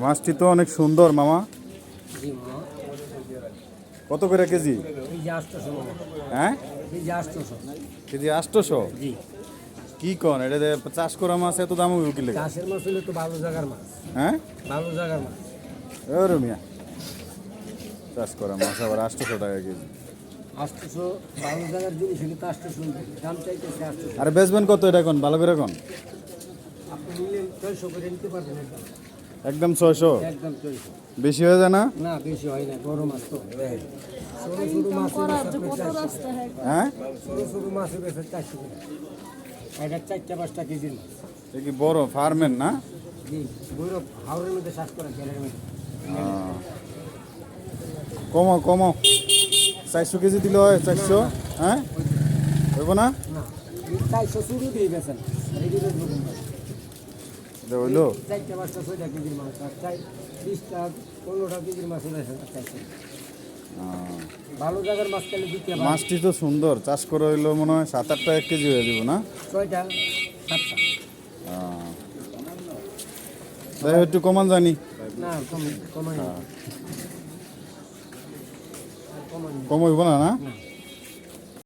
মাছটি তো অনেক সুন্দর মামা। জি মামা। কত করে কেজি? এই যে 800 মামা। হ্যাঁ, এই যে 800। কেজি 800? জি। কি কন, এটা যে চাষ করা মাছ এত দাম হবে কি লেগে? চাষের মাছ হলে তো ভালো জায়গার মাছ। হ্যাঁ, ভালো জায়গার মাছ। ওরে মিয়া, চাষ করা মাছ আবার 800 টাকা কেজি। 800 ভালো জায়গার জিনিস হলে তো 800 দাম চাইতেছে 800। আরে বেচবেন কত এটা কোন, ভালো করে কোন? আপনি নিলে 600 করে নিতে পারবেন একদম। একদম 600? একদম 600। বেশি হয়ে যায় না? না বেশি হয় না, বড় মাছ তো। ছোট ছোট মাছ হ্যাঁ, ছোট ছোট মাছ বেছে 400 করে। এটা 4-5 কেজির মাছ। এ কি বড় ফার্মের না? জি, ভৈরব হাওড়ের মধ্যে চাষ করা গেলের মধ্যে। কমো কমো, 400 কেজি দিলে হয়? 400? হ্যাঁ, হইব না? না 400 শুরু দিয়ে গেছেন রেডিমেড রকম মাছ। এটা হইলো 4-5-6 কেজির মাছ আর 20-15 কেজির মাছ হলে 400। ভালো জায়গার মাছ খেলে দিতে হবে। মাছটি তো সুন্দর, চাষ করে হইলো মনে হয় 7-8 টাকা কেজি হয়ে যাব না? 6টা 7টা। তাই একটু কমান জানি। না কমাই কম হইব না? না।